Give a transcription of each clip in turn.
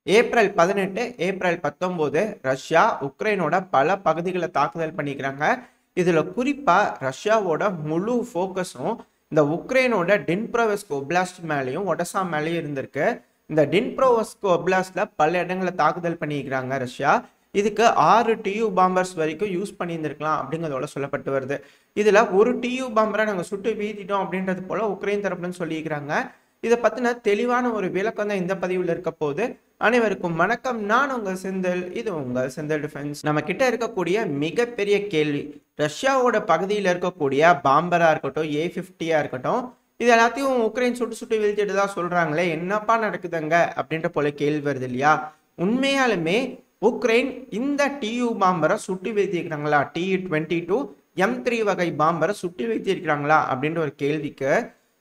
April 18, April 19 Russia உக்ரைனோட பல பகுதிகளை தாக்குதல் பண்ணிக்கிறாங்க. இதுல குறிப்பா ரஷ்யாவோட முழு ஃபோக்கஸும் இந்த உக்ரைனோட டின்ப்ரோவெஸ்க் ஒப்லாஸ்ட் மேலேயும் ஒடசா மேலேயும் இருந்திருக்கு. இந்த டின்ப்ரோவெஸ்க் ஒப்லாஸ்ட்ல பல இடங்களை தாக்குதல் பண்ணிக்கிறாங்க ரஷ்யா. இதுக்கு 6 டியூ பாம்பர்ஸ் வரைக்கும் யூஸ் பண்ணியிருந்திருக்கலாம் அப்படிங்கிறதோட சொல்லப்பட்டு வருது. இதுல ஒரு டியூ பாம்பரை நாங்கள் சுட்டு வீழ்த்திட்டோம் அப்படின்றது போல உக்ரைன் தரப்புலன்னு சொல்லியிருக்கிறாங்க. இதை பத்தின தெளிவான ஒரு விளக்கம் தான் இந்த பதிவில் இருக்க போது. அனைவருக்கும் வணக்கம். நான் உங்கள் செந்தில். இது உங்கள் செந்தில் டிஃபென்ஸ். நம்ம கிட்ட இருக்கக்கூடிய மிகப்பெரிய கேள்வி, ரஷ்யாவோட பகுதியில் இருக்கக்கூடிய பாம்பரா இருக்கட்டும், A50 இருக்கட்டும், இது எல்லாத்தையும் உக்ரைன் சுட்டு சுட்டு வீழ்த்திட்டு தான் சொல்றாங்களே, என்னப்பா நடக்குதுங்க அப்படின்ற போல கேள்வி வருது இல்லையா? உண்மையாலுமே உக்ரைன் இந்த டியூ பாம்பரை சுட்டு வீழ்த்திருக்கிறாங்களா, TU-22 M3 வகை பாம்பரை சுட்டு வீழ்த்திருக்கிறாங்களா அப்படின்ற ஒரு கேள்விக்கு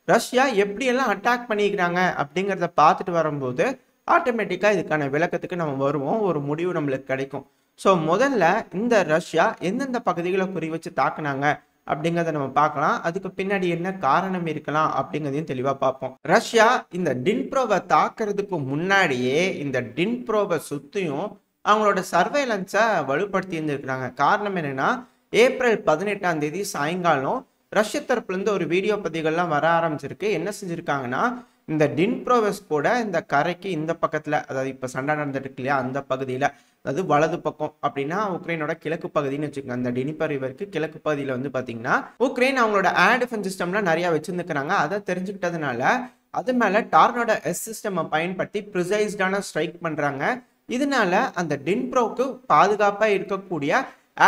ரஷ்யா எப்படியெல்லாம் அட்டாக் பண்ணிக்கிறாங்க அப்படிங்கிறத பார்த்துட்டு வரும்போது ஆட்டோமேட்டிக்காக இதுக்கான விளக்கத்துக்கு நம்ம வருவோம், ஒரு முடிவு நம்மளுக்கு கிடைக்கும். ஸோ முதல்ல இந்த ரஷ்யா எந்தெந்த பகுதிகளை குறி வச்சு தாக்குனாங்க அப்படிங்கிறத நம்ம பார்க்கலாம். அதுக்கு பின்னாடி என்ன காரணம் இருக்கலாம் அப்படிங்கிறதையும் தெளிவாக பார்ப்போம். ரஷ்யா இந்த டின்ப்ரோவை தாக்குறதுக்கு முன்னாடியே இந்த டின்ப்ரோவை சுற்றியும் அவங்களோட சர்வேலன்ஸை வலுப்படுத்தி இருந்திருக்கிறாங்க. காரணம் என்னன்னா, ஏப்ரல் 18 சாயங்காலம் ரஷ்ய தரப்புலேருந்து ஒரு வீடியோ பதிவுகள்லாம் வர ஆரம்பிச்சிருக்கு. என்ன செஞ்சுருக்காங்கன்னா, இந்த டின்ப்ரோவெஸ்கோட இந்த கரைக்கு இந்த பக்கத்தில், அதாவது இப்போ சண்டை நடந்துட்டு இருக்கு இல்லையா, அந்த பகுதியில், அதாவது வலது பக்கம் அப்படின்னா உக்ரைனோட கிழக்கு பகுதின்னு வச்சுக்கோங்க. அந்த டினிப்பர் ரிவருக்கு கிழக்கு பகுதியில் வந்து பார்த்தீங்கன்னா உக்ரைன் அவங்களோட ஏர் டிஃபென்ஸ் சிஸ்டம்லாம் நிறையா வச்சுருந்துக்கிறாங்க. அதை தெரிஞ்சுக்கிட்டதுனால அது மேலே டார்னோட எஸ் சிஸ்டமை பயன்படுத்தி ப்ரிசைஸ்டான ஸ்ட்ரைக் பண்ணுறாங்க. இதனால அந்த டின்ப்ரோவுக்கு பாதுகாப்பாக இருக்கக்கூடிய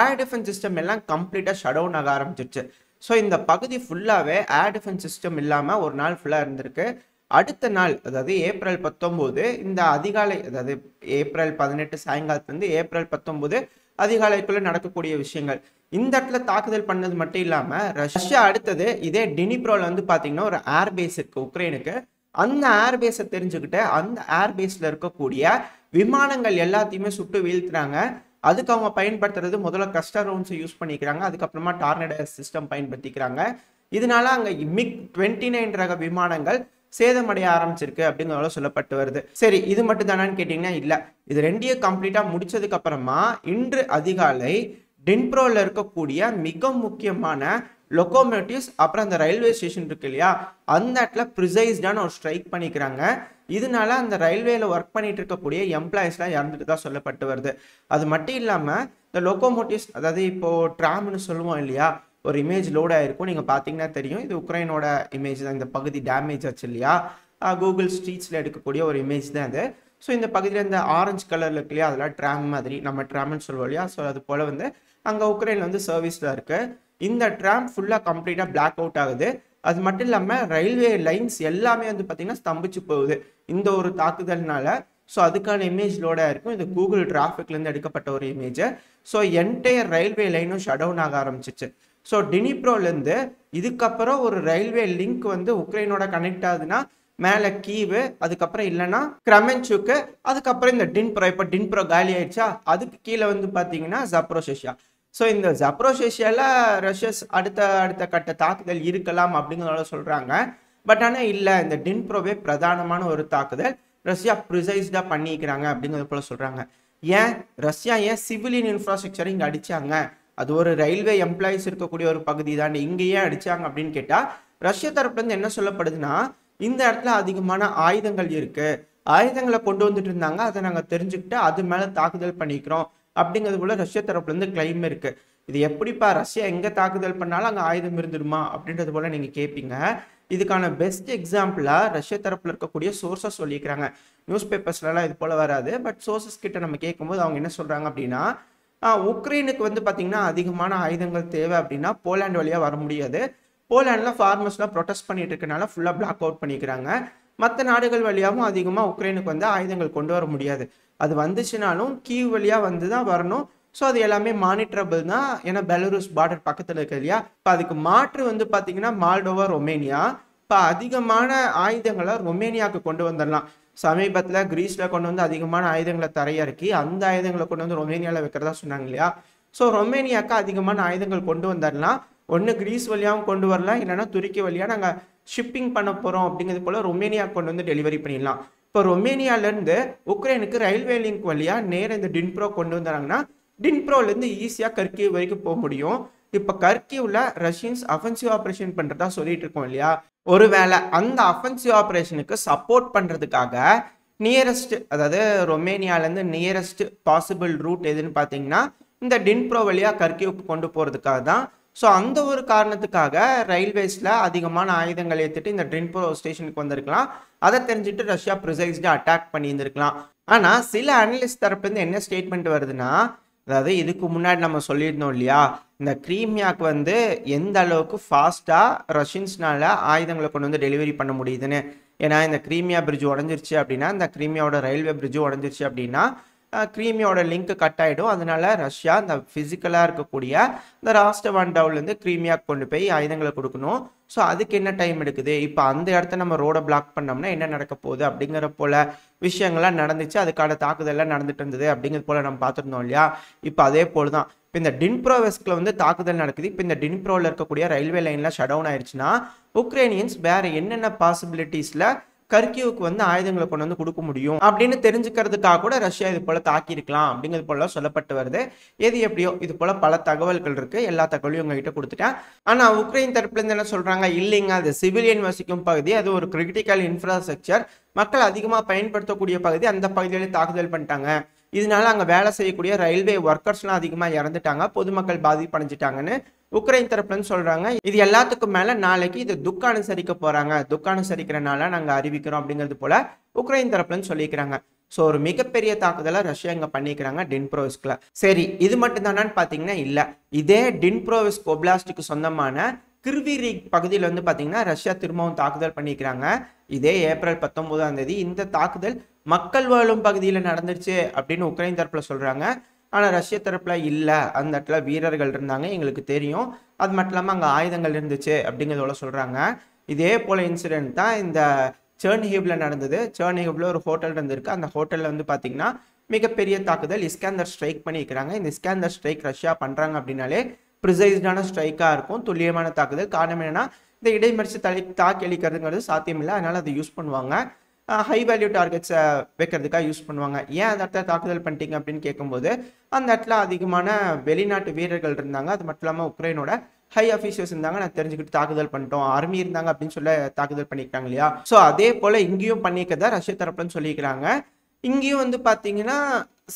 ஏர் டிஃபென்ஸ் சிஸ்டம் எல்லாம் கம்ப்ளீட்டாக ஷட் டவுன் ஆக ஆரம்பிச்சிருச்சு. ஸோ இந்த பகுதி ஃபுல்லாகவே ஏர் டிஃபென்ஸ் சிஸ்டம் இல்லாமல் ஒரு நாள் ஃபுல்லாக இருந்திருக்கு. அடுத்த நாள், அதாவது ஏப்ரல் 19 இந்த அதிகாலை, அதாவது ஏப்ரல் 18 சாயங்காலத்துலேருந்து ஏப்ரல் 19 அதிகாலைக்குள்ளே நடக்கக்கூடிய விஷயங்கள். இந்த இடத்துல தாக்குதல் பண்ணது மட்டும் இல்லாமல் ரஷ்யா அடுத்தது இதே டினிப்ரோவில் வந்து பார்த்தீங்கன்னா ஒரு ஏர்பேஸ் இருக்குது உக்ரைனுக்கு. அந்த ஏர்பேஸை தெரிஞ்சுக்கிட்டு அந்த ஏர்பேஸில் இருக்கக்கூடிய விமானங்கள் எல்லாத்தையுமே சுட்டு வீழ்த்துறாங்க. அதுக்கு அவங்க பயன்படுத்துறது முதல்ல கஸ்டர் ரவுண்ட்ஸை யூஸ் பண்ணிக்கிறாங்க. அதுக்கப்புறமா டார்னடோ சிஸ்டம் பயன்படுத்திக்கிறாங்க. இதனால அங்கே MiG-29 ரக விமானங்கள் சேதமடைய ஆரம்பிச்சிருக்கு அப்படிங்கிறத சொல்லப்பட்டு வருது. சரி, இது மட்டும் தானான்னு கேட்டிங்கன்னா இல்லை. இது ரெண்டையும் கம்ப்ளீட்டாக முடிச்சதுக்கு அப்புறமா இன்று அதிகாலை டின்ப்ரோவில் இருக்கக்கூடிய மிக முக்கியமான லொக்கோமோட்டிவ்ஸ், அப்புறம் அந்த ரயில்வே ஸ்டேஷன் இருக்கு இல்லையா, அந்த இடத்துல ப்ரிசைஸ்டான ஒரு ஸ்ட்ரைக் பண்ணிக்கிறாங்க. இதனால அந்த ரயில்வேல ஒர்க் பண்ணிட்டு இருக்கக்கூடிய எம்ப்ளாயிஸ்லாம் இறந்துட்டு தான் சொல்லப்பட்டு வருது. அது மட்டும் இல்லாமல் இந்த லொக்கோமோட்டிவ்ஸ், அதாவது இப்போ ட்ராம்னு சொல்லுவோம் இல்லையா, ஒரு இமேஜ் லோட் ஆகிருக்கும், நீங்கள் பார்த்தீங்கன்னா தெரியும். இது உக்ரைனோட இமேஜ் தான். இந்த பகுதி டேமேஜ் ஆச்சு இல்லையா, கூகுள் ஸ்ட்ரீட்ஸில் எடுக்கக்கூடிய ஒரு இமேஜ் தான் அது. ஸோ இந்த பகுதியில் இந்த ஆரஞ்சு கலரில் இருக்கு இல்லையா, அதெல்லாம் ட்ராம் மாதிரி, நம்ம ட்ராம்னு சொல்லுவோம் இல்லையா. ஸோ அது போல் வந்து அங்கே உக்ரைனில் வந்து சர்வீஸில் இருக்குது. இந்த ட்ராம் ஃபுல்லாக கம்ப்ளீட்டாக பிளாக் அவுட் ஆகுது. அது மட்டும் இல்லாமல் ரயில்வே லைன்ஸ் எல்லாமே வந்து பார்த்திங்கன்னா ஸ்தம்பிச்சு போகுது இந்த ஒரு தாக்குதல்னால. ஸோ அதுக்கான இமேஜ் லோடாக இருக்கும். இது கூகுள் டிராஃபிக்லேருந்து எடுக்கப்பட்ட ஒரு இமேஜ். ஸோ என்டையர் ரயில்வே லைனும் ஷட் டவுன் ஆக ஆரம்பிச்சிச்சு. ஸோ டினிப்ரோலேருந்து இதுக்கப்புறம் ஒரு ரயில்வே லிங்க் வந்து உக்ரைனோட கனெக்ட் ஆகுதுன்னா மேலே கீவு, அதுக்கப்புறம் இல்லைன்னா கிரமென்சுக்கு, அதுக்கப்புறம் இந்த டின்ப்ரோ. இப்போ டின்ப்ரோ காலி ஆயிடுச்சா, அதுக்கு கீழே வந்து பார்த்தீங்கன்னா ஜப்ரோஷியா. ஸோ இந்த ஜப்ரோஷியாவில் ரஷ்யஸ் அடுத்த கட்ட தாக்குதல் இருக்கலாம் அப்படிங்கிறத சொல்கிறாங்க. பட் ஆனால் இல்லை, இந்த டின்ப்ரோவே பிரதானமான ஒரு தாக்குதல் ரஷ்யா ப்ரிசைஸ்டாக பண்ணிக்கிறாங்க அப்படிங்கிறது போல சொல்கிறாங்க. ரஷ்யா ஏன் சிவிலியன் இன்ஃப்ராஸ்ட்ரக்சரை இங்கே அடித்தாங்க, அது ஒரு ரயில்வே எம்ப்ளாயிஸ் இருக்கக்கூடிய ஒரு பகுதி தான், இங்கேயே அடித்தாங்க அப்படின்னு கேட்டால் ரஷ்ய தரப்புலேருந்து என்ன சொல்லப்படுதுன்னா, இந்த இடத்துல அதிகமான ஆயுதங்கள் இருக்குது, ஆயுதங்களை கொண்டு வந்துட்டு இருந்தாங்க, அதை நாங்கள் தெரிஞ்சுக்கிட்டு அது மேலே தாக்குதல் பண்ணிக்கிறோம் அப்படிங்கிறது போல ரஷ்ய தரப்புலேருந்து கிளைம் இருக்கு. இது எப்படிப்பா ரஷ்யா எங்கே தாக்குதல் பண்ணாலும் அங்கே ஆயுதம் இருந்துடுமா அப்படின்றது போல நீங்கள் கேட்பீங்க. இதுக்கான பெஸ்ட் எக்ஸாம்பிளாக ரஷ்ய தரப்பில் இருக்கக்கூடிய சோர்ஸஸ் சொல்லியிருக்கிறாங்க. நியூஸ் பேப்பர்ஸ்லாம் இது போல் வராது, பட் சோர்ஸஸ் கிட்ட நம்ம கேட்கும்போது அவங்க என்ன சொல்கிறாங்க அப்படின்னா, உக்ரைனுக்கு வந்து பார்த்திங்கன்னா அதிகமான ஆயுதங்கள் தேவை அப்படின்னா போலாண்ட் வழியாக வர முடியாது. போலாண்டில் ஃபார்மர்ஸ்லாம் ப்ரொடெஸ்ட் பண்ணிட்டு இருக்கனால ஃபுல்லாக பிளாக் அவுட் பண்ணிக்கிறாங்க. மற்ற நாடுகள் வழியாகவும் அதிகமாக உக்ரைனுக்கு வந்து ஆயுதங்கள் கொண்டு வர முடியாது. அது வந்துச்சுனாலும் கீவ் வழியாக வந்து தான் வரணும். ஸோ அது எல்லாமே மானிட்டரபிள் தான், ஏன்னா பெலருஸ் பார்டர் பக்கத்தில் இருக்கு இல்லையா. இப்போ அதுக்கு மாற்று வந்து பார்த்தீங்கன்னா மால்டோவா, ரொமேனியா. இப்போ அதிகமான ஆயுதங்களை ரொமேனியாவுக்கு கொண்டு வந்துடலாம். சமீபத்தில் கிரீஸில் கொண்டு வந்து அதிகமான ஆயுதங்களை தரையிறக்கி அந்த ஆயுதங்களை கொண்டு வந்து ரொமேனியாவில் வைக்கிறதா சொன்னாங்க இல்லையா. ஸோ ரொமேனியாவுக்கு அதிகமான ஆயுதங்கள் கொண்டு வந்துடலாம். ஒன்று கிரீஸ் வழியாகவும் கொண்டு வரலாம், இல்லைன்னா துருக்கி வழியாக நாங்கள் ஷிப்பிங் பண்ண போகிறோம் அப்படிங்கிறது போல் ரொமேனியா கொண்டு வந்து டெலிவரி பண்ணிடலாம். இப்போ ரொமேனியாலேருந்து உக்ரைனுக்கு ரயில்வே லிங்க் வழியாக நேராக இந்த டின்ப்ரோ கொண்டு வந்தாங்கன்னா டின்ப்ரோலேருந்து ஈஸியாக கர்கிவ் வரைக்கும் போக முடியும். இப்போ கர்கிவ்ல ரஷ்யன்ஸ் அஃபென்சிவ் ஆப்ரேஷன் பண்ணுறதா சொல்லிட்டு இருக்கோம் இல்லையா, ஒருவேளை அந்த அஃபென்சிவ் ஆப்ரேஷனுக்கு சப்போர்ட் பண்ணுறதுக்காக நியரஸ்ட், அதாவது ரொமேனியாலேருந்து நியரஸ்ட் பாசிபிள் ரூட் எதுன்னு பார்த்தீங்கன்னா இந்த டின்ப்ரோ வழியாக கர்கிவ்க்கு கொண்டு போகிறதுக்காக தான். ஸோ அந்த ஒரு காரணத்துக்காக ரயில்வேஸில் அதிகமான ஆயுதங்கள் ஏற்றிட்டு இந்த டின்ப்ரோ ஸ்டேஷனுக்கு வந்திருக்கலாம். அதை தெரிஞ்சுட்டு ரஷ்யா ப்ரிசைஸ்டாக அட்டாக் பண்ணியிருந்திருக்கலாம். ஆனால் சில அனலிஸ்ட் தரப்புலேருந்து என்ன ஸ்டேட்மெண்ட் வருதுன்னா, அதாவது இதுக்கு முன்னாடி நம்ம சொல்லியிருந்தோம் இல்லையா, இந்த கிரீமியாவுக்கு வந்து எந்த அளவுக்கு ஃபாஸ்ட்டாக ரஷ்யன்ஸ்னால ஆயுதங்களை கொண்டு வந்து டெலிவரி பண்ண முடியுதுன்னு. ஏன்னா இந்த கிரீமியா பிரிட்ஜ் உடஞ்சிருச்சு அப்படின்னா, இந்த கிரீமியாவோட ரயில்வே பிரிட்ஜு உடஞ்சிருச்சு அப்படின்னா கிரீமியாவோட லிங்க் கட் ஆகிடும். அதனால ரஷ்யா இந்த ஃபிசிக்கலாக இருக்கக்கூடிய இந்த ராஸ்டவாண்டவுலேருந்து கிரீமியாவுக்கு கொண்டு போய் ஆயுதங்களை கொடுக்கணும். ஸோ அதுக்கு என்ன டைம் எடுக்குது, இப்போ அந்த இடத்த நம்ம ரோடை பிளாக் பண்ணோம்னா என்ன நடக்க போகுது அப்படிங்கிற போல விஷயங்கள்லாம் நடந்துச்சு. அதுக்கான தாக்குதல்லாம் நடந்துட்டு இருந்தது அப்படிங்கிறது போல நம்ம பார்த்துருந்தோம் இல்லையா. இப்போ அதே போல் தான் இப்போ இந்த டின்ப்ரோவெஸ்கில் வந்து தாக்குதல் நடக்குது. இப்போ இந்த டின்ப்ரோவில் இருக்கக்கூடிய ரயில்வே லைன்லாம் ஷட் டவுன் ஆயிடுச்சுன்னா உக்ரைனியன்ஸ் வேற என்னென்ன பாசிபிலிட்டிஸில் கர்கிவுக்கு வந்து ஆயுதங்களை கொண்டு வந்து கொடுக்க முடியும் அப்படின்னு தெரிஞ்சுக்கிறதுக்காக கூட ரஷ்யா இது போல தாக்கியிருக்கலாம் அப்படிங்கிறது போல சொல்லப்பட்டு வருது. எது எப்படியோ இது போல பல தகவல்கள் இருக்கு. எல்லா தகவலையும் உங்ககிட்ட கொடுத்துட்டேன். ஆனா உக்ரைன் தரப்புல இருந்து என்ன சொல்றாங்க, இல்லைங்க அது சிவிலியன் வசிக்கும் பகுதி, அது ஒரு கிரிட்டிக்கல் இன்ஃப்ராஸ்ட்ரக்சர், மக்கள் அதிகமாக பயன்படுத்தக்கூடிய பகுதி, அந்த பகுதியிலே தாக்குதல் பண்ணிட்டாங்க. இதனால அங்கே வேலை செய்யக்கூடிய ரயில்வே ஒர்க்கர்ஸ்லாம் அதிகமாக இறந்துட்டாங்க, பொதுமக்கள் பாதிப்படைஞ்சிட்டாங்கன்னு உக்ரைன் தரப்புலன்னு சொல்றாங்க. இது எல்லாத்துக்கும் மேல நாளைக்கு இது துக்க அனுசரிக்க போறாங்க, துக்க அனுசரிக்கிறனால நாங்க அறிவிக்கிறோம் அப்படிங்கிறது போல உக்ரைன் தரப்புலன்னு சொல்லிக்கிறாங்க. ஸோ ஒரு மிகப்பெரிய தாக்குதலை ரஷ்யா இங்க பண்ணிக்கிறாங்க டின்ப்ரோவிஸ்க்ல. சரி, இது மட்டும் தானான்னு பாத்தீங்கன்னா இல்ல. இதே டின்ப்ரோவிஸ்க் ஒப்லாஸ்டுக்கு சொந்தமான கிர்விரிக் பகுதியில் வந்து பாத்தீங்கன்னா ரஷ்யா திரும்பவும் தாக்குதல் பண்ணிக்கிறாங்க. இதே ஏப்ரல் 19 இந்த தாக்குதல் மக்கள் வாழும் பகுதியில் நடந்துருச்சு அப்படின்னு உக்ரைன் தரப்புல சொல்றாங்க. ஆனால் ரஷ்ய தரப்பில் இல்லை, அந்த இடத்துல வீரர்கள் இருந்தாங்க, எங்களுக்கு தெரியும், அது மட்டும் இல்லாமல் அங்கே ஆயுதங்கள் இருந்துச்சு அப்படிங்கிறதோட சொல்கிறாங்க. இதே போல் இன்சிடென்ட் தான் இந்த சர்னிஹிவ்ல நடந்தது. சர்னிஹிவ்ல ஒரு ஹோட்டல் இருந்திருக்கு. அந்த ஹோட்டலில் வந்து பார்த்தீங்கன்னா மிகப்பெரிய தாக்குதல் இஸ்காந்தர் ஸ்ட்ரைக் பண்ணியிருக்கிறாங்க. இந்த இஸ்காந்தர் ஸ்ட்ரைக் ரஷ்யா பண்ணுறாங்க அப்படின்னாலே ப்ரிசைஸ்டான ஸ்ட்ரைக்காக இருக்கும், துல்லியமான தாக்குதல். காரணம் என்னன்னா இந்த இடைமறிச்சு தாக்கி அளிக்கிறதுங்கிறது சாத்தியமில்லை, அதனால் அதை யூஸ் பண்ணுவாங்க. ஹை வேல்யூ டார்கெட்ஸை வைக்கிறதுக்காக யூஸ் பண்ணுவாங்க. ஏன் அந்த இடத்துல தாக்குதல் பண்ணிட்டீங்க அப்படின்னு கேட்கும்போது அந்த இடத்துல அதிகமான வெளிநாட்டு வீரர்கள் இருந்தாங்க, அது மட்டும் இல்லாமல் உக்ரைனோட ஹை அஃபீஷியல்ஸ் இருந்தாங்க, நான் தெரிஞ்சுக்கிட்டு தாக்குதல் பண்ணிட்டோம், ஆர்மி இருந்தாங்க அப்படின்னு சொல்ல தாக்குதல் பண்ணிக்கிறாங்க இல்லையா. ஸோ அதே போல் இங்கேயும் பண்ணிக்கிறதா ரஷ்ய தரப்புன்னு சொல்லிக்கிறாங்க. இங்கேயும் வந்து பார்த்தீங்கன்னா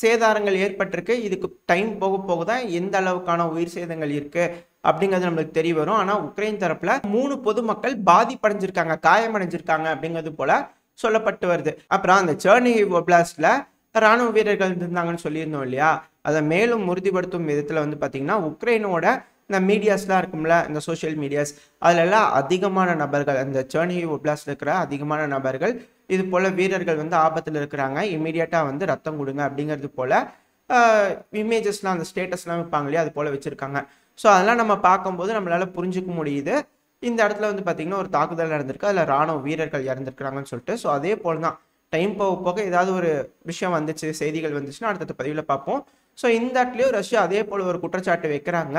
சேதாரங்கள் ஏற்பட்டிருக்கு. இதுக்கு டைம் போக போக தான் எந்த அளவுக்கான உயிர் சேதங்கள் இருக்கு அப்படிங்கிறது நம்மளுக்கு தெரிய வரும். ஆனால் உக்ரைன் தரப்புல 3 பொதுமக்கள் பாதிப்படைஞ்சிருக்காங்க, காயமடைஞ்சிருக்காங்க அப்படிங்கிறது போல சொல்லப்பட்டு வருது. அப்புறம் அந்த சர்னிஹிவ் ஒப்லாஸ்ட்ல ராணுவ வீரர்கள் இருந்தாங்கன்னு சொல்லியிருந்தோம் இல்லையா, அதை மேலும் உறுதிப்படுத்தும் விதத்தில் வந்து பார்த்தீங்கன்னா உக்ரைனோட இந்த மீடியாஸ்லாம் இருக்கும்ல, இந்த சோஷியல் மீடியாஸ், அதுலலாம் அதிகமான நபர்கள், அந்த சர்னிஹிவ் ஒப்லாஸ்ட்ல இருக்கிற அதிகமான நபர்கள் இது போல் வீரர்கள் வந்து ஆபத்தில் இருக்கிறாங்க, இமீடியட்டாக வந்து ரத்தம் கொடுங்க அப்படிங்கிறது போல் இமேஜஸ்லாம் அந்த ஸ்டேட்டஸ்லாம் வைப்பாங்க இல்லையா, அது போல் வச்சுருக்காங்க. ஸோ அதெல்லாம் நம்ம பார்க்கும்போது நம்மளால் புரிஞ்சுக்க முடியுது இந்த இடத்துல வந்து பார்த்தீங்கன்னா ஒரு தாக்குதல் நடந்திருக்கு, அதில் ராணுவ வீரர்கள் இறந்துருக்குறாங்கன்னு சொல்லிட்டு. ஸோ அதே போல் தான் டைம் போக போக ஏதாவது ஒரு விஷயம் வந்துச்சு, செய்திகள் வந்துச்சுன்னா அடுத்த பதிவில் பார்ப்போம். ஸோ இந்த இடத்துலையும் ரஷ்யா அதே போல் ஒரு குற்றச்சாட்டு வைக்கிறாங்க.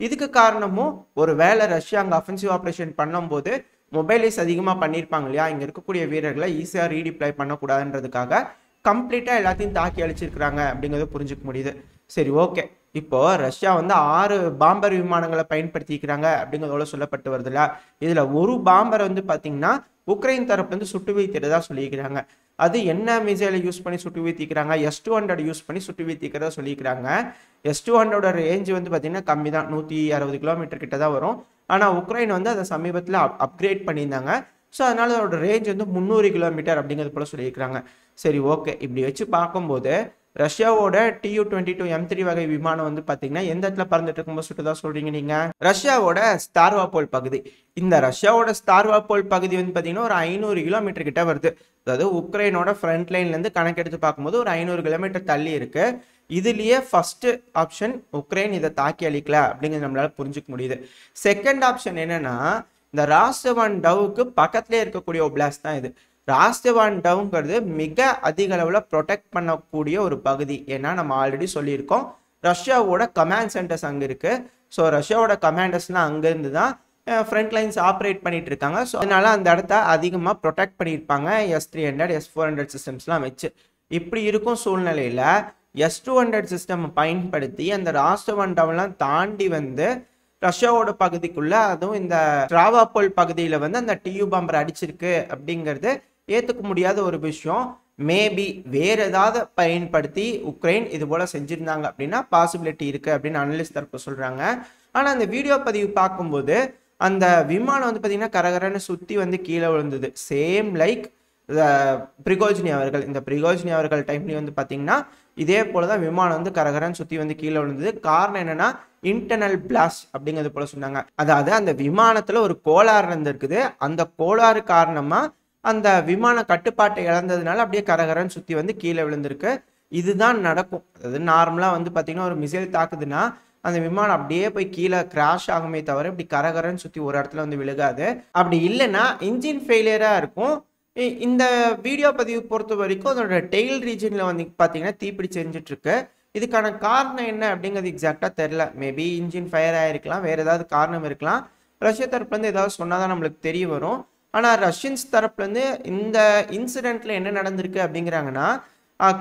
இதுக்கு காரணமும் ஒரு வேளை ரஷ்யா அங்கே அஃபென்சிவ் ஆப்ரேஷன் பண்ணும்போது மொபைலைஸ் அதிகமாக பண்ணியிருப்பாங்க இல்லையா, இங்கே இருக்கக்கூடிய வீரர்களை ஈஸியாக ரீடிப்ளை பண்ணக்கூடாதுன்றதுக்காக கம்ப்ளீட்டாக எல்லாத்தையும் தாக்கி அழிச்சிருக்கிறாங்க அப்படிங்கிறத புரிஞ்சுக்க முடியுது. சரி, ஓகே. இப்போ ரஷ்யா வந்து 6 பாம்பர் விமானங்களை பயன்படுத்திக்கிறாங்க அப்படிங்கிறதோட சொல்லப்பட்டு வருதுல்ல, இதுல ஒரு பாம்பரை வந்து பாத்தீங்கன்னா உக்ரைன் தரப்பு வந்து சுட்டு வீழ்த்திட்டதா சொல்லியிருக்கிறாங்க. அது என்ன மிசைலை யூஸ் பண்ணி சுட்டு வீழ்த்திக்கிறாங்க, S-200 யூஸ் பண்ணி சுட்டு வீழ்த்திக்கிறதா சொல்லியிருக்கிறாங்க. S-200 ரேஞ்ச் வந்து பாத்தீங்கன்னா கம்மி தான், 160 கிலோமீட்டர் கிட்ட தான் வரும். ஆனா உக்ரைன் வந்து அதை சமீபத்தில் அப்கிரேட் பண்ணியிருந்தாங்க. ஸோ அதனால அதோட ரேஞ்ச் வந்து 300 கிலோமீட்டர் அப்படிங்கிறது போல சொல்லியிருக்கிறாங்க. சரி, ஓகே. இப்படி வச்சு பார்க்கும்போது ரஷ்யாவோட Tu-22 M3 வகை விமானம் வந்து பாத்தீங்கன்னா எந்த இடத்துல பறந்துட்டு இருக்கும்போது சுட்டுதான் சொல்றீங்க நீங்க? ரஷ்யாவோட ஸ்டார்வாபோல் பகுதி. இந்த ரஷ்யாவோட ஸ்டார்வாபோல் பகுதி வந்து பாத்தீங்கன்னா ஒரு 500 கிலோமீட்டர் கிட்ட வருது. அதாவது உக்ரைனோட ஃப்ரண்ட் லைன்ல இருந்து கணக்கெடுத்து பார்க்கும்போது ஒரு 500 கிலோமீட்டர் தள்ளி இருக்கு. இதுலயே ஃபர்ஸ்ட் ஆப்ஷன் உக்ரைன் இதை தாக்கி அழிக்கல அப்படிங்கிறது நம்மளால புரிஞ்சுக்க முடியுது. செகண்ட் ஆப்ஷன் என்னன்னா, இந்த ராஸ்டவான் டவுக்கு பக்கத்திலே இருக்கக்கூடிய ஒப்லாஸ்ட் தான் இது. ராஸ்டவான் டவுங்கிறது மிக அதிக அளவில் ப்ரொடெக்ட் பண்ணக்கூடிய ஒரு பகுதி. ஏன்னா நம்ம ஆல்ரெடி சொல்லியிருக்கோம், ரஷ்யாவோட கமாண்ட் சென்டர்ஸ் அங்கே இருக்கு. ஸோ ரஷ்யாவோட கமாண்டர்ஸ்லாம் அங்கேருந்து தான் ஃப்ரண்ட் லைன்ஸ் ஆப்ரேட் பண்ணிட்டு இருக்காங்க. ஸோ அதனால அந்த இடத்த அதிகமாக ப்ரொடெக்ட் பண்ணியிருப்பாங்க S300 S400 சிஸ்டம்ஸ்லாம் வச்சு. இப்படி இருக்கும் சூழ்நிலையில் S200 சிஸ்டம் பயன்படுத்தி அந்த ராஸ்டவன் டவுன்லாம் தாண்டி வந்து ரஷ்யாவோட பகுதிக்குள்ள, அதுவும் இந்த ஸ்ட்ராவாபோல் பகுதியில் வந்து அந்த டியூ பாம்பர் அடிச்சிருக்கு அப்படிங்கிறது ஏற்றுக்க முடியாத ஒரு விஷயம். மேபி வேற ஏதாவது பயன்படுத்தி உக்ரைன் இது போல செஞ்சிருந்தாங்க அப்படின்னா பாசிபிலிட்டி இருக்கு அப்படின்னு அனலிஸ்ட் தரப்பு சொல்றாங்க. ஆனால் அந்த வீடியோ பதிவு பார்க்கும்போது அந்த விமானம் வந்து பார்த்தீங்கன்னா கரகரன்னு சுற்றி வந்து கீழே விழுந்தது. சேம் லைக் பிரிகோஜினி அவர்கள், இந்த பிரிகோஜினி அவர்கள் டைம்லேயும் வந்து பார்த்தீங்கன்னா இதே போல தான் விமானம் வந்து கரகரன்னு சுற்றி வந்து கீழே விழுந்தது. காரணம் என்னன்னா இன்டர்னல் பிளாஸ்ட் அப்படிங்கிறது போல சொன்னாங்க. அதாவது அந்த விமானத்தில் ஒரு கோளாறு இருந்திருக்குது. அந்த கோளாறு காரணமாக அந்த விமான கட்டுப்பாட்டை இழந்ததுனால அப்படியே கரகரன்னு சுற்றி வந்து கீழே விழுந்திருக்கு. இதுதான் நடக்கும். அதாவது நார்மலாக வந்து பார்த்தீங்கன்னா ஒரு மிசைல் தாக்குதுன்னா அந்த விமானம் அப்படியே போய் கீழே கிராஷ் ஆகுமே தவிர இப்படி கரகரன்னு சுற்றி ஒரு இடத்துல வந்து விழுகாது. அப்படி இல்லைன்னா இன்ஜின் ஃபெயிலியராக இருக்கும். இந்த வீடியோ பதிவு பொறுத்த வரைக்கும் அதோட டெயில் ரீஜனில் வந்து பார்த்தீங்கன்னா தீப்பிடிச்சு எரிஞ்சிட்டு இருக்கு. இதுக்கான காரணம் என்ன அப்படிங்கிறது எக்ஸாக்டாக தெரில. மேபி இன்ஜின் ஃபயர் ஆகிருக்கலாம், வேறு ஏதாவது காரணம் இருக்கலாம். ரஷ்யா தரப்புலேருந்து ஏதாவது சொன்னால் தான் நம்மளுக்கு தெரிய வரும். ஆனால் ரஷ்யன்ஸ் தரப்புலேருந்து இந்த இன்சிடெண்ட்டில் என்ன நடந்திருக்கு அப்படிங்கிறாங்கன்னா,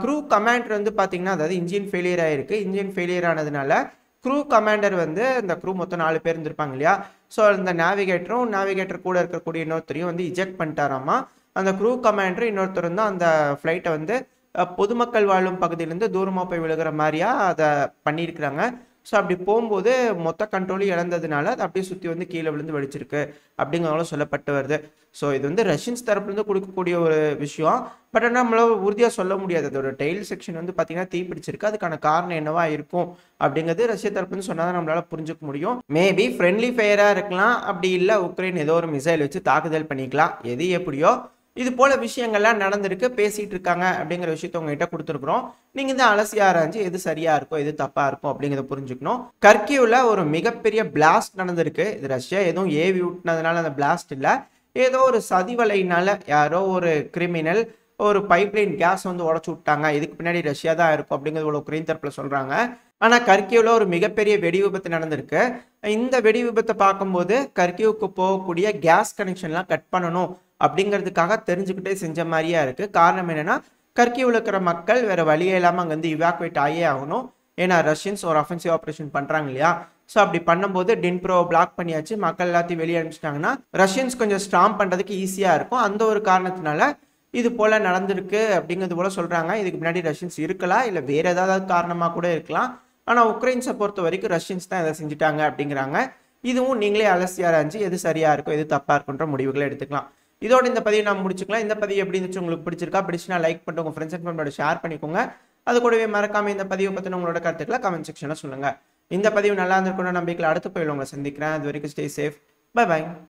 க்ரூ கமாண்டர் வந்து பார்த்தீங்கன்னா, அதாவது இன்ஜின் ஃபெயிலியர் ஆகிருக்கு. இன்ஜின் ஃபெயிலியர் ஆனதுனால க்ரூ கமாண்டர் வந்து இந்த க்ரூ மொத்தம் 4 பேர் இருந்திருப்பாங்க இல்லையா. ஸோ இந்த நேவிகேட்டர் கூட இருக்கக்கூடிய இன்னொருத்தரையும் வந்து இஜெக்ட் பண்ணிட்டாராமா. அந்த க்ரூ கமாண்டர் இன்னொருத்தர் தான் அந்த ஃப்ளைட்டை வந்து பொதுமக்கள் வாழும் பகுதியிலேருந்து தூரமாக போய் விழுகிற மாதிரியா அதை பண்ணியிருக்கிறாங்க. ஸோ அப்படி போகும்போது மொத்த கண்ட்ரோலும் இழந்ததுனால அது அப்படியே சுற்றி வந்து கீழே விழுந்து வெடிச்சிருக்கு அப்படிங்கிறதால சொல்லப்பட்டு வருது. ஸோ இது வந்து ரஷ்யன்ஸ் தரப்புலேருந்து கொடுக்கக்கூடிய ஒரு விஷயம். பட் ஆனால் நம்மளால் உறுதியாக சொல்ல முடியாது. அதோட டெயில் செக்ஷன் வந்து பார்த்தீங்கன்னா தீப்பிடிச்சிருக்கு. அதுக்கான காரணம் என்னவா இருக்கும் அப்படிங்கிறது ரஷ்யா தரப்புன்னு சொன்னால் தான் நம்மளால் புரிஞ்சுக்க முடியும். மேபி ஃப்ரெண்ட்லி ஃபயராக இருக்கலாம், அப்படி இல்லை உக்ரைன் ஏதோ ஒரு மிசைல் வச்சு தாக்குதல் பண்ணிக்கலாம். எது எப்படியோ இது போல விஷயங்கள்லாம் நடந்திருக்கு, பேசிட்டு இருக்காங்க அப்படிங்கிற விஷயத்த உங்ககிட்ட கொடுத்துருக்குறோம். நீங்க இந்த அலசி ஆராய்ஞ்சு எது சரியா இருக்கும் எது தப்பா இருக்கும் அப்படிங்கிறத புரிஞ்சுக்கணும். கர்கிவ்ல ஒரு மிகப்பெரிய பிளாஸ்ட் நடந்திருக்கு. இது ரஷ்யா எதுவும் ஏவி விட்டுனதுனால அந்த பிளாஸ்ட் இல்லை, ஏதோ ஒரு சதிவலையினால யாரோ ஒரு கிரிமினல் ஒரு பைப்லைன் கேஸ் வந்து உடச்சு விட்டாங்க. இதுக்கு பின்னாடி ரஷ்யா தான் இருக்கும் அப்படிங்கிறது உக்ரைன் தரப்புல சொல்றாங்க. ஆனா கர்கிவ்ல ஒரு மிகப்பெரிய வெடி விபத்து நடந்திருக்கு. இந்த வெடி விபத்தை பார்க்கும்போது கர்கிவ்க்கு போகக்கூடிய கேஸ் கனெக்ஷன்லாம் கட் பண்ணணும் அப்படிங்கிறதுக்காக தெரிஞ்சுக்கிட்டே செஞ்ச மாதிரியா இருக்கு. காரணம் என்னன்னா கர்கிவ்ல இருக்கிற மக்கள் வேற வழியே இல்லாமல் அங்கேருந்து இவாக்குவேட் ஆகியே ஆகணும். ஏன்னா ரஷ்யன்ஸ் ஒரு அஃபென்சிவ் ஆப்ரேஷன் பண்றாங்க இல்லையா. ஸோ அப்படி பண்ணும்போது டின்ப்ரோ பிளாக் பண்ணியாச்சு, மக்கள் எல்லாத்தையும் வெளியே அனுப்பிச்சிட்டாங்கன்னா ரஷ்யன்ஸ் கொஞ்சம் ஸ்டாம் பண்றதுக்கு ஈஸியா இருக்கும். அந்த ஒரு காரணத்தினால இது போல நடந்திருக்கு அப்படிங்கிறது போல சொல்றாங்க. இதுக்கு முன்னாடி ரஷ்யன்ஸ் இருக்கலாம், இல்லை வேற ஏதாவது காரணமா கூட இருக்கலாம். ஆனால் உக்ரைன்ஸை பொறுத்த வரைக்கும் ரஷ்யன்ஸ் தான் இதை செஞ்சுட்டாங்க அப்படிங்கிறாங்க. இதுவும் நீங்களே அலசி ஆராய்ஞ்சு எது சரியா இருக்கும் எது தப்பா இருக்குன்ற முடிவுகளை எடுத்துக்கலாம். இதோட இந்த பதிவை நான் முடிச்சுக்கலாம். இந்த பதிவு எப்படி இருந்துச்சு, உங்களுக்கு பிடிச்சிருக்கா? பிடிச்சுனா லைக் பண்ணிட்டு உங்க ஃப்ரெண்ட்ஸ் அண்ட் ஃபேமிலியோட ஷேர் பண்ணிக்கோங்க. அது கூடவே மறக்காம இந்த பதிவை பற்றின உங்களோட கருத்துக்களை கமெண்ட் செக்ஷனில் சொல்லுங்க. இந்த பதிவு நல்லா இருந்திருக்கும்னு நம்பிக்கையில் அடுத்த பதிவில் உங்களை சந்திக்கிறேன். அது வரைக்கும் ஸ்டே சேஃப். By by.